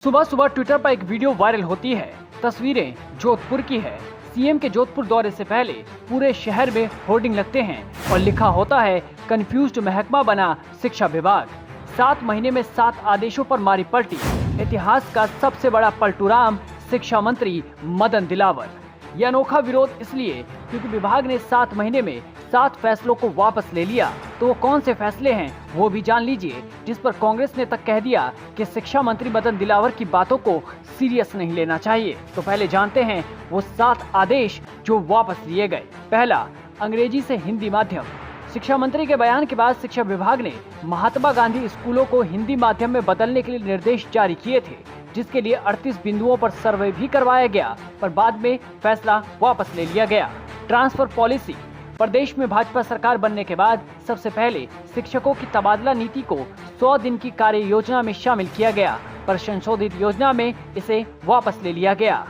सुबह सुबह ट्विटर पर एक वीडियो वायरल होती है। तस्वीरें जोधपुर की है। सीएम के जोधपुर दौरे से पहले पूरे शहर में होर्डिंग लगते हैं और लिखा होता है कंफ्यूज्ड महकमा बना शिक्षा विभाग। 7 महीने में 7 आदेशों पर मारी पलटी। इतिहास का सबसे बड़ा पलटूराम शिक्षा मंत्री मदन दिलावर। यह अनोखा विरोध इसलिए क्योंकि विभाग ने 7 महीने में 7 फैसलों को वापस ले लिया। तो वो कौन से फैसले हैं वो भी जान लीजिए, जिस पर कांग्रेस ने तक कह दिया कि शिक्षा मंत्री मदन दिलावर की बातों को सीरियस नहीं लेना चाहिए। तो पहले जानते हैं वो 7 आदेश जो वापस लिए गए। पहला, अंग्रेजी से हिंदी माध्यम। शिक्षा मंत्री के बयान के बाद शिक्षा विभाग ने महात्मा गांधी स्कूलों को हिंदी माध्यम में बदलने के लिए निर्देश जारी किए थे, जिसके लिए 38 बिंदुओं पर सर्वे भी करवाया गया, पर बाद में फैसला वापस ले लिया गया। Transfer policy. प्रदेश में भाजपा सरकार बनने के बाद सबसे पहले शिक्षकों की तबादला नीति को 100 दिन की कार्य योजना में शामिल किया गया, पर संशोधित योजना में इसे वापस ले लिया गया।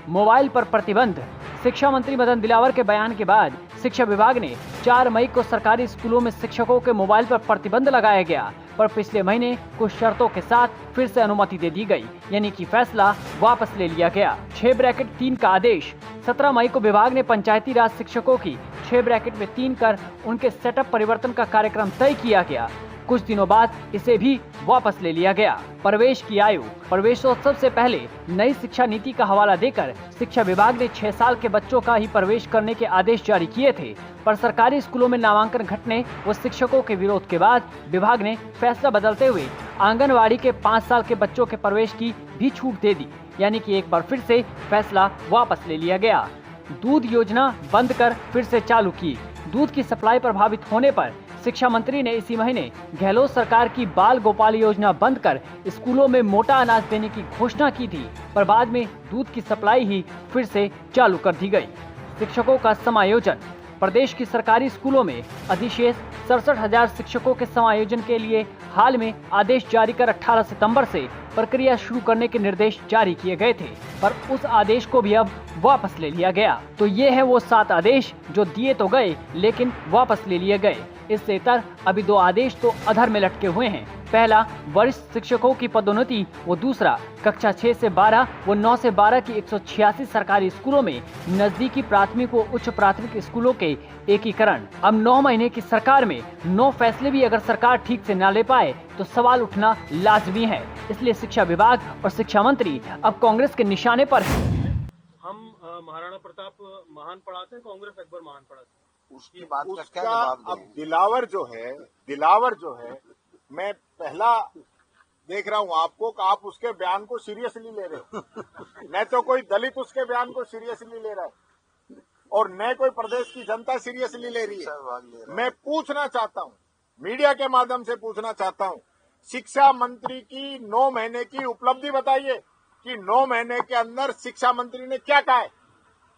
मोबाइल पर प्रतिबंध। शिक्षा मंत्री मदन दिलावर के बयान के बाद शिक्षा विभाग ने 4 मई को सरकारी स्कूलों में शिक्षकों के मोबाइल पर प्रतिबंध लगाया गया, पर पिछले महीने कुछ शर्तों के साथ फिर से अनुमति दे दी गई, यानी कि फैसला वापस ले लिया गया। 6-3 का आदेश। 17 मई को विभाग ने पंचायती राज शिक्षकों की 6-3 कर उनके सेटअप परिवर्तन का कार्यक्रम तय किया गया। कुछ दिनों बाद इसे भी वापस ले लिया गया। प्रवेश की आयु। प्रवेशोत्सव से पहले नई शिक्षा नीति का हवाला देकर शिक्षा विभाग ने 6 साल के बच्चों का ही प्रवेश करने के आदेश जारी किए थे, पर सरकारी स्कूलों में नामांकन घटने व शिक्षकों के विरोध के बाद विभाग ने फैसला बदलते हुए आंगनवाड़ी के 5 साल के बच्चों के प्रवेश की भी छूट दे दी, यानी कि एक बार फिर से फैसला वापस ले लिया गया। दूध योजना बंद कर फिर से चालू की। दूध की सप्लाई प्रभावित होने पर शिक्षा मंत्री ने इसी महीने गहलोत सरकार की बाल गोपाल योजना बंद कर स्कूलों में मोटा अनाज देने की घोषणा की थी, पर बाद में दूध की सप्लाई ही फिर से चालू कर दी गई। शिक्षकों का समायोजन। प्रदेश की सरकारी स्कूलों में अधिशेष 67,000 शिक्षकों के समायोजन के लिए हाल में आदेश जारी कर 18 सितंबर से प्रक्रिया शुरू करने के निर्देश जारी किए गए थे, पर उस आदेश को भी अब वापस ले लिया गया। तो ये है वो 7 आदेश जो दिए तो गए लेकिन वापस ले लिए गए। इससे इतर अभी 2 आदेश तो अधर में लटके हुए हैं। पहला, वरिष्ठ शिक्षकों की पदोन्नति व दूसरा, कक्षा 6 से 12 व 9 से 12 की 186 सरकारी स्कूलों में नजदीकी प्राथमिक व उच्च प्राथमिक स्कूलों के एकीकरण। अब 9 महीने की सरकार में 9 फैसले भी अगर सरकार ठीक से न ले पाए तो सवाल उठना लाजमी है। इसलिए शिक्षा विभाग और शिक्षा मंत्री अब कांग्रेस के निशाने पर है। हम महाराणा प्रताप महान पढ़ाते हैं, कांग्रेस अकबर महान पढ़ाते हैं। उसकी बात का क्या उसका जवाब अब दें? दिलावर जो है मैं पहला देख रहा हूँ आपको कि आप उसके बयान को सीरियसली ले रहे हो। न तो कोई दलित उसके बयान को सीरियसली ले रहा है और न कोई प्रदेश की जनता सीरियसली ले रही है। मैं पूछना चाहता हूँ, मीडिया के माध्यम से पूछना चाहता हूँ, शिक्षा मंत्री की 9 महीने की उपलब्धि बताइए कि 9 महीने के अंदर शिक्षा मंत्री ने क्या कहा है,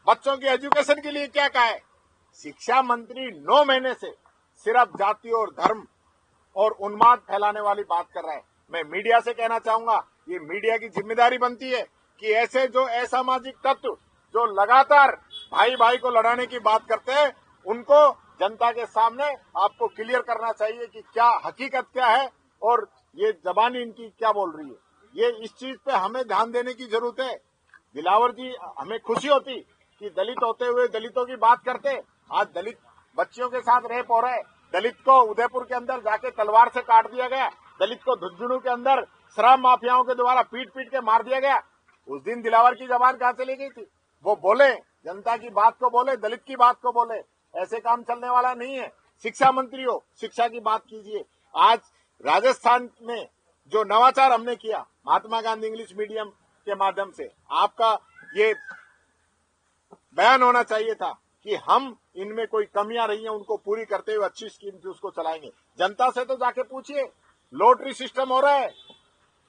बच्चों की एजुकेशन के लिए क्या कहा है। शिक्षा मंत्री 9 महीने से सिर्फ जाति और धर्म और उन्माद फैलाने वाली बात कर रहा है। मैं मीडिया से कहना चाहूंगा, ये मीडिया की जिम्मेदारी बनती है कि ऐसे जो असामाजिक तत्व जो लगातार भाई भाई को लड़ाने की बात करते हैं, उनको जनता के सामने आपको क्लियर करना चाहिए कि क्या हकीकत क्या है और ये जबानी इनकी क्या बोल रही है। ये इस चीज पे हमें ध्यान देने की जरूरत है। दिलावर जी, हमें खुशी होती कि दलित होते हुए दलितों की बात करते। आज दलित बच्चियों के साथ रेप हो रहा है। दलित को उदयपुर के अंदर जाके तलवार से काट दिया गया। दलित को झुंझुनू के अंदर शराब माफियाओं के द्वारा पीट पीट के मार दिया गया। उस दिन दिलावर की जबान कहां चली गई थी? वो बोले, जनता की बात को बोले, दलित की बात को बोले। ऐसे काम चलने वाला नहीं है। शिक्षा मंत्री हो, शिक्षा की बात कीजिए। आज राजस्थान में जो नवाचार हमने किया महात्मा गांधी इंग्लिश मीडियम के माध्यम से, आपका ये बयान होना चाहिए था कि हम इनमें कोई कमियां रही हैं उनको पूरी करते हुए अच्छी स्कीम से उसको चलाएंगे। जनता से तो जाके पूछिए। लॉटरी सिस्टम हो रहा है,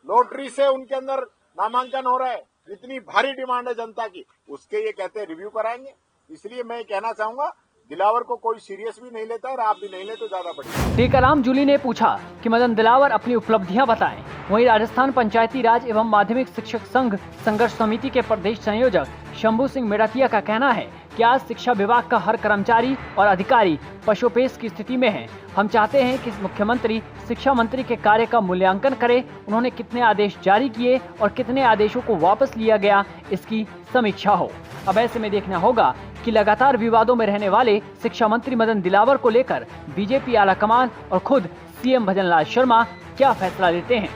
लॉटरी से उनके अंदर नामांकन हो रहा है। इतनी भारी डिमांड है जनता की, उसके ये कहते हैं रिव्यू कराएंगे। इसलिए मैं कहना चाहूंगा, दिलावर को कोई सीरियस भी नहीं लेता और आप भी नहीं ले तो ज्यादा बढ़िया। टीकाराम जूली ने पूछा कि मदन दिलावर अपनी उपलब्धियां बताएं। वहीं राजस्थान पंचायती राज एवं माध्यमिक शिक्षक संघ संघर्ष समिति के प्रदेश संयोजक शंभू सिंह मेड़ातिया का कहना है कि आज शिक्षा विभाग का हर कर्मचारी और अधिकारी पशुपेश की स्थिति में है। हम चाहते हैं कि मुख्यमंत्री शिक्षा मंत्री के कार्य का मूल्यांकन करे, उन्होंने कितने आदेश जारी किए और कितने आदेशों को वापस लिया गया, इसकी समीक्षा हो। अब ऐसे में देखना होगा कि लगातार विवादों में रहने वाले शिक्षा मंत्री मदन दिलावर को लेकर बीजेपी आलाकमान और खुद सीएम भजनलाल शर्मा क्या फैसला लेते हैं।